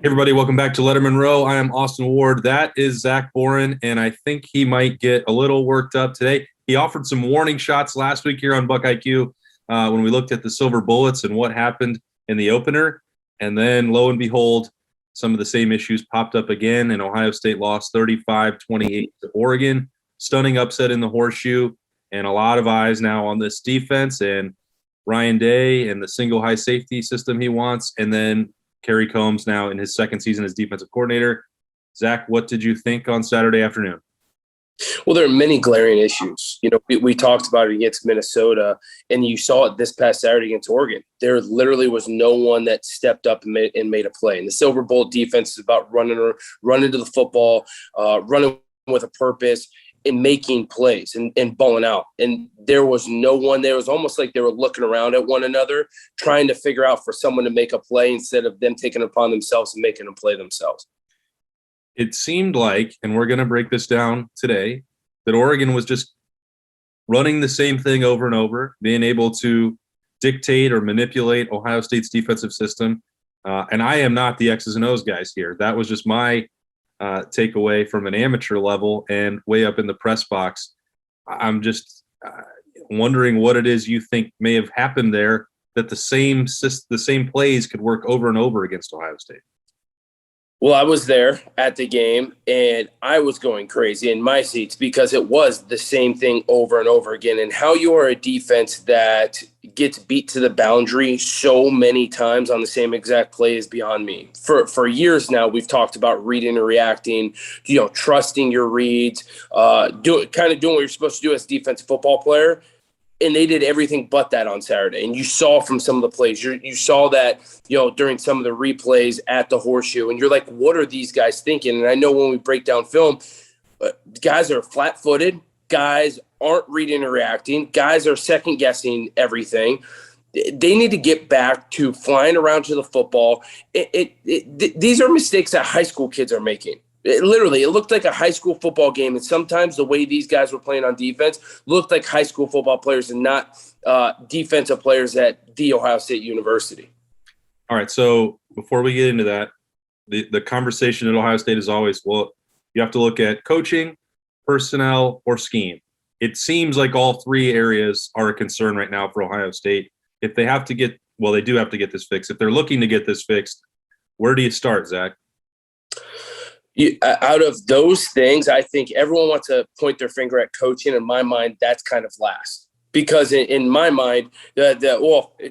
Hey everybody, welcome back to Lettermen Row. I am Austin Ward. That is Zach Boren, and I think he might get a little worked up today. He offered some warning shots last week here on BuckIQ when we looked at the silver bullets and what happened in the opener. And then, lo and behold, some of the same issues popped up again, and Ohio State lost 35-28 to Oregon. Stunning upset in the horseshoe, and a lot of eyes now on this defense and Ryan Day and the single high safety system he wants, and then Kerry Combs now in his second season as defensive coordinator. Zach, what did you think on Saturday afternoon? Well, there are many glaring issues. We talked about it against Minnesota, and you saw it this past Saturday against Oregon. There literally was no one that stepped up and made a play. And the Silver Bowl defense is about running to the football, running with a purpose, and making plays and balling out. And there was no one there. It was almost like they were looking around at one another, trying to figure out for someone to make a play instead of them taking it upon themselves and making a play themselves. It seemed like, and we're going to break this down today, that Oregon was just running the same thing over and over, being able to dictate or manipulate Ohio State's defensive system. And I am not the X's and O's guys here. That was just my takeaway from an amateur level and way up in the press box. I'm just wondering what it is you think may have happened there that the same plays could work over and over against Ohio State. Well, I was there at the game, and I was going crazy in my seats because it was the same thing over and over again. And how you are a defense that gets beat to the boundary so many times on the same exact play is beyond me. For years now, we've talked about reading and reacting, trusting your reads, doing what you're supposed to do as a defensive football player. And they did everything but that on Saturday. And you saw from some of the plays, you saw that, during some of the replays at the horseshoe. And you're like, what are these guys thinking? And I know when we break down film, guys are flat-footed. Guys aren't reading or reacting. Guys are second-guessing everything. They need to get back to flying around to the football. These are mistakes that high school kids are making. It looked like a high school football game, and sometimes the way these guys were playing on defense looked like high school football players and not defensive players at The Ohio State University. All right, so before we get into that, the conversation at Ohio State is always, well, you have to look at coaching, personnel, or scheme. It seems like all three areas are a concern right now for Ohio State. If they have to they do have to get this fixed. If they're looking to get this fixed, where do you start, Zach? Out of those things, I think everyone wants to point their finger at coaching. In my mind, that's kind of last. Because in my mind,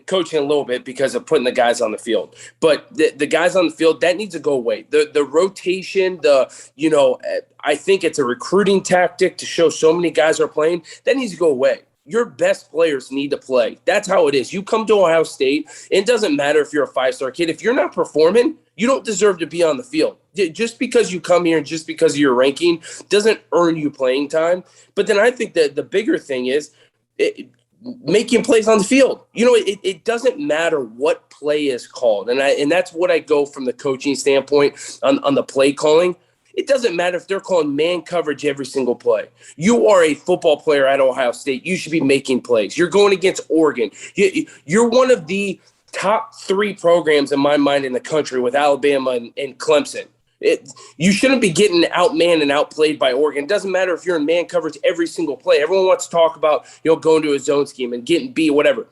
coaching a little bit because of putting the guys on the field. But the guys on the field, that needs to go away. The rotation, I think it's a recruiting tactic to show so many guys are playing. That needs to go away. Your best players need to play. That's how it is. You come to Ohio State, it doesn't matter if you're a five-star kid. If you're not performing, you don't deserve to be on the field. Just because you come here and just because of your ranking doesn't earn you playing time. But then I think that the bigger thing is making plays on the field. It doesn't matter what play is called. And that's what I go from the coaching standpoint on the play calling. It doesn't matter if they're calling man coverage every single play. You are a football player at Ohio State. You should be making plays. You're going against Oregon. You're one of the top three programs in my mind in the country with Alabama and Clemson. You shouldn't be getting outmanned and outplayed by Oregon. It doesn't matter if you're in man coverage every single play. Everyone wants to talk about going to a zone scheme and getting beat, whatever.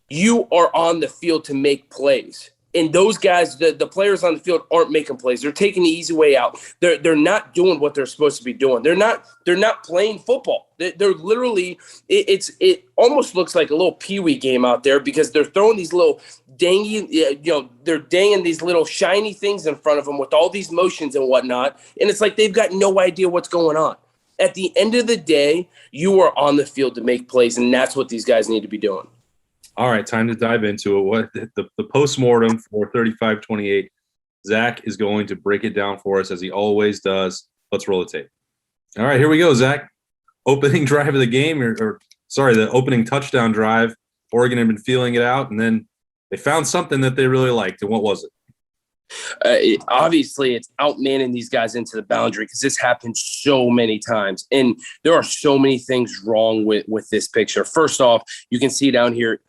You are on the field to make plays. And those guys, the players on the field aren't making plays. They're taking the easy way out. They're not doing what they're supposed to be doing. They're not playing football. They're literally it almost looks like a little peewee game out there because they're throwing these little they're danging these little shiny things in front of them with all these motions and whatnot. And it's like they've got no idea what's going on. At the end of the day, you are on the field to make plays, and that's what these guys need to be doing. All right, time to dive into it. What the postmortem for 35-28. Zach is going to break it down for us as he always does. Let's roll the tape. All right, here we go, Zach. Opening drive of the game, the opening touchdown drive. Oregon had been feeling it out, and then they found something that they really liked. And what was it? Obviously, it's outmanning these guys into the boundary because this happens so many times. And there are so many things wrong with this picture. First off, you can see down here,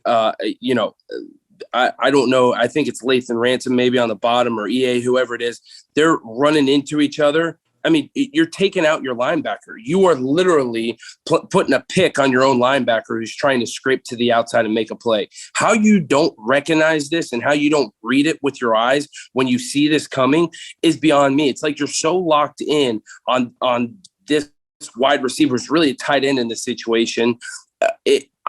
I don't know. I think it's Lathan Ransom maybe on the bottom or EA, whoever it is. They're running into each other. I mean, you're taking out your linebacker. You are literally putting a pick on your own linebacker who's trying to scrape to the outside and make a play. How you don't recognize this and how you don't read it with your eyes when you see this coming is beyond me. It's like you're so locked in on this wide receiver is really a tight end in this situation.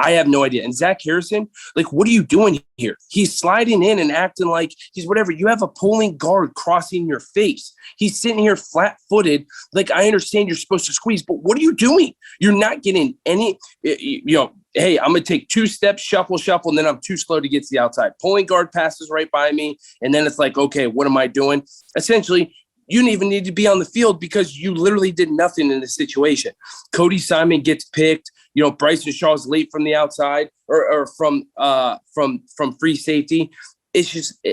I have no idea. And Zach Harrison, like, what are you doing here? He's sliding in and acting like he's whatever. You have a pulling guard crossing your face. He's sitting here flat-footed. Like, I understand you're supposed to squeeze, but what are you doing? You're not getting any, hey, I'm going to take 2 steps, shuffle, and then I'm too slow to get to the outside. Pulling guard passes right by me, and then it's like, okay, what am I doing? Essentially, you didn't even need to be on the field because you literally did nothing in this situation. Cody Simon gets picked. Bryson Shaw's late from the outside or from free safety. It's just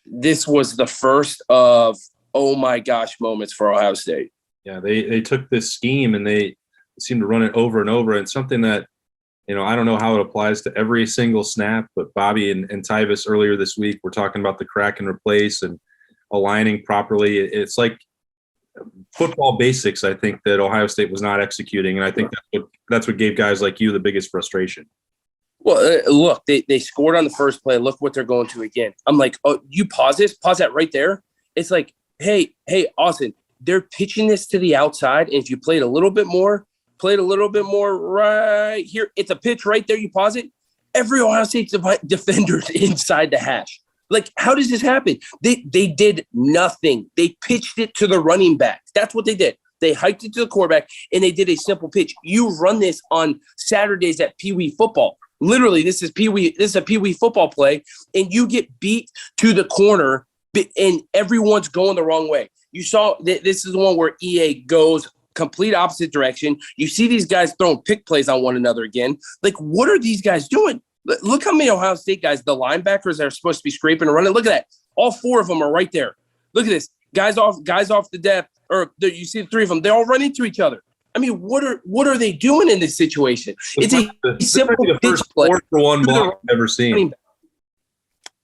this was the first of oh my gosh moments for Ohio State. Yeah, they took this scheme and they seemed to run it over and over. And something that I don't know how it applies to every single snap, but Bobby and Tyvis earlier this week were talking about the crack and replace and aligning properly. It's like football basics, I think, that Ohio State was not executing, and I think that's what gave guys like you the biggest frustration. Well, look, they scored on the first play. Look what they're going to again. I'm like, oh, you pause that right there. It's like, hey, Austin, they're pitching this to the outside, and if you played a little bit more right here, it's a pitch right there. You pause it. Every Ohio State defender's inside the hash. Like, how does this happen? They did nothing. They pitched it to the running back. That's what they did. They hiked it to the quarterback, and they did a simple pitch. You run this on Saturdays at Pee Wee football. Literally, this is a Pee Wee football play, and you get beat to the corner, and everyone's going the wrong way. You saw this is the one where EA goes complete opposite direction. You see these guys throwing pick plays on one another again. Like, what are these guys doing? Look how many Ohio State guys, the linebackers that are supposed to be scraping and running. Look at that. All 4 of them are right there. Look at this. Guys off the depth, you see the 3 of them. They all run into each other. I mean, what are they doing in this situation? It's a simple pitch play. 4-for-1 block I've ever seen.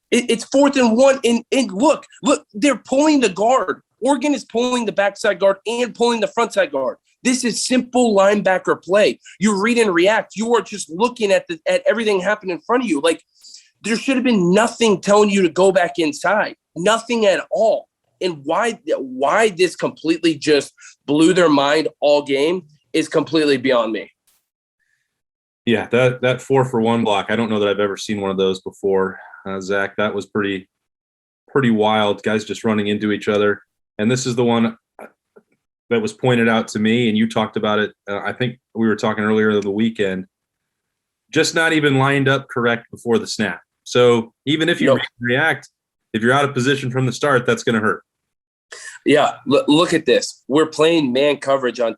It's 4th and 1, and look, they're pulling the guard. Oregon is pulling the backside guard and pulling the frontside guard. This is simple linebacker play. You read and react. You are just looking at everything happen in front of you. Like, there should have been nothing telling you to go back inside. Nothing at all. And why this completely just blew their mind all game is completely beyond me. Yeah, that 4-for-1 block, I don't know that I've ever seen one of those before, Zach. That was pretty wild. Guys just running into each other. And this is the one that was pointed out to me, and you talked about it. I think we were talking earlier the weekend. Just not even lined up correct before the snap. So even if you react, if you're out of position from the start, that's going to hurt. Yeah, look at this. We're playing man coverage on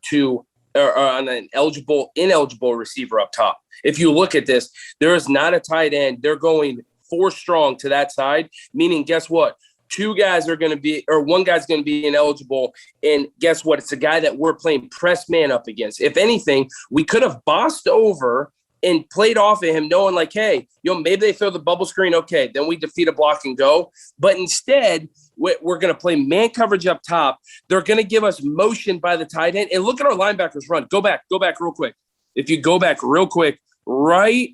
on an ineligible receiver up top. If you look at this, there is not a tight end. They're going 4 strong to that side, meaning guess what? 2 guys are going to be, or 1 guy's going to be ineligible. And guess what? It's a guy that we're playing press man up against. If anything, we could have bossed over and played off of him knowing like, hey, maybe they throw the bubble screen. Okay, then we defeat a block and go. But instead, we're going to play man coverage up top. They're going to give us motion by the tight end. And look at our linebackers run. Go back real quick. If you go back real quick, right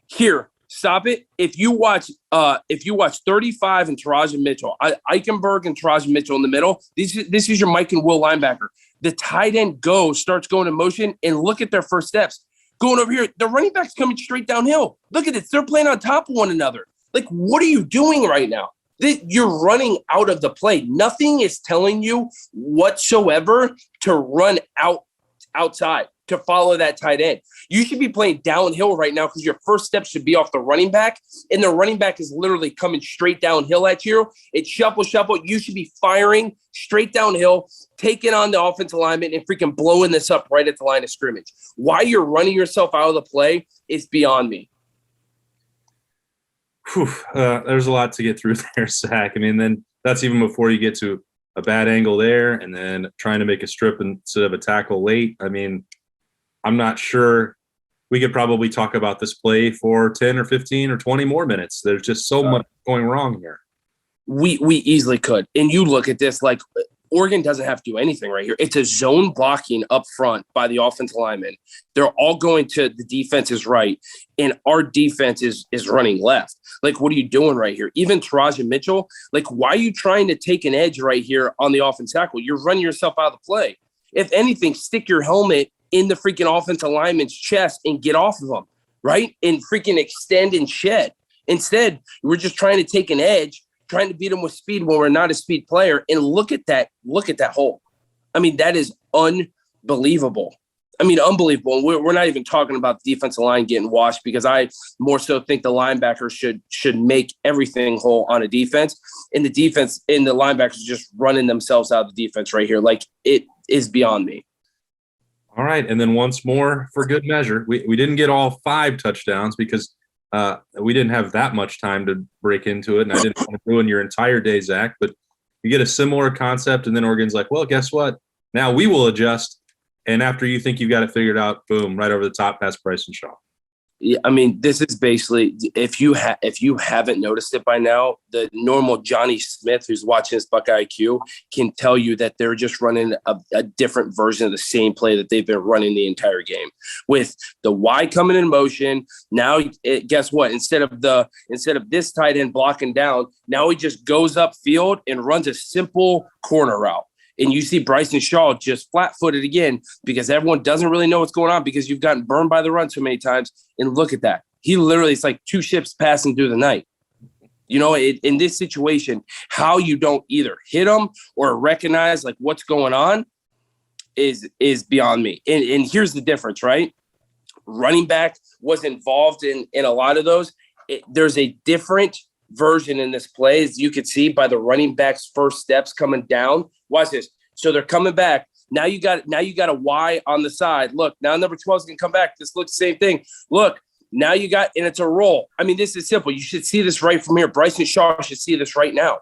here, stop it. If you watch 35 and Taraji Mitchell, Eichenberg and Taraji Mitchell in the middle, this is your Mike and Will linebacker. The tight end starts going in motion, and look at their first steps. Going over here, the running back's coming straight downhill. Look at this. They're playing on top of one another. Like, what are you doing right now? You're running out of the play. Nothing is telling you whatsoever to run outside, to follow that tight end. You should be playing downhill right now because your first step should be off the running back, and the running back is literally coming straight downhill at you. It's shuffle. You should be firing straight downhill, taking on the offensive lineman, and freaking blowing this up right at the line of scrimmage. Why you're running yourself out of the play is beyond me. There's a lot to get through there, Zach. I mean, then that's even before you get to a bad angle there and then trying to make a strip instead of a tackle late. I mean, I'm not sure we could probably talk about this play for 10 or 15 or 20 more minutes. There's just so much going wrong here. We easily could. And you look at this, like, Oregon doesn't have to do anything right here. It's a zone blocking up front by the offensive linemen. They're all going to the defense's right, and our defense is running left. Like, what are you doing right here? Even Taraji Mitchell, like, why are you trying to take an edge right here on the offensive tackle? You're running yourself out of the play. If anything, stick your helmet in the freaking offensive lineman's chest and get off of them, right? And freaking extend and shed. Instead, we're just trying to take an edge, trying to beat them with speed when we're not a speed player. And look at that hole. I mean, that is unbelievable. I mean, unbelievable. We're not even talking about the defensive line getting washed, because I more so think the linebackers should make everything whole on a defense. And the defense and the linebackers just running themselves out of the defense right here. Like, it is beyond me. All right. And then once more, for good measure, we didn't get all 5 touchdowns because we didn't have that much time to break into it, and I didn't want to ruin your entire day, Zach. But you get a similar concept, and then Oregon's like, well, guess what? Now we will adjust. And after you think you've got it figured out, boom, right over the top past Bryson Shaw. Yeah, I mean, this is basically, if you haven't noticed it by now, the normal Johnny Smith who's watching this BuckIQ can tell you that they're just running a different version of the same play that they've been running the entire game, with the Y coming in motion. Now, guess what? Instead of this tight end blocking down, now he just goes upfield and runs a simple corner route. And you see Bryson Shaw just flat-footed again, because everyone doesn't really know what's going on, because you've gotten burned by the run so many times. And look at that. He literally, it's like 2 ships passing through the night. You know, in this situation, how you don't either hit him or recognize like what's going on is beyond me. And here's the difference, right? Running back was involved in a lot of those. There's a different version in this play, as you could see by the running back's first steps coming down. Watch this. So they're coming back. Now you got a Y on the side. Look, now number 12 is going to come back. This looks the same thing. Look, now you got, and it's a roll. I mean, this is simple. You should see this right from here. Bryson Shaw should see this right now.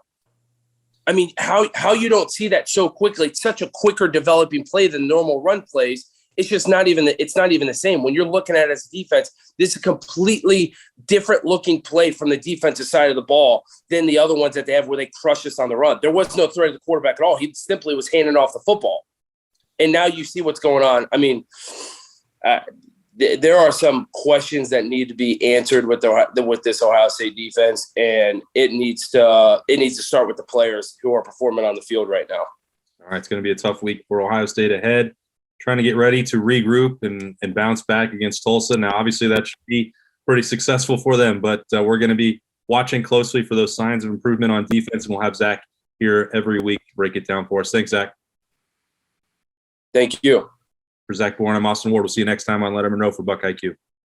I mean, how you don't see that so quickly? It's such a quicker developing play than normal run plays. It's just not even the same. When you're looking at it as a defense, this is a completely different looking play from the defensive side of the ball than the other ones that they have where they crush us on the run. There was no threat of the quarterback at all. He simply was handing off the football. And now you see what's going on. I mean, there are some questions that need to be answered with this Ohio State defense, and it needs to start with the players who are performing on the field right now. All right, it's going to be a tough week for Ohio State ahead, trying to get ready to regroup and bounce back against Tulsa. Now, obviously, that should be pretty successful for them, but we're going to be watching closely for those signs of improvement on defense, and we'll have Zach here every week to break it down for us. Thanks, Zach. Thank you. For Zach Boren, I'm Austin Ward. We'll see you next time on Lettermen Row for BuckIQ.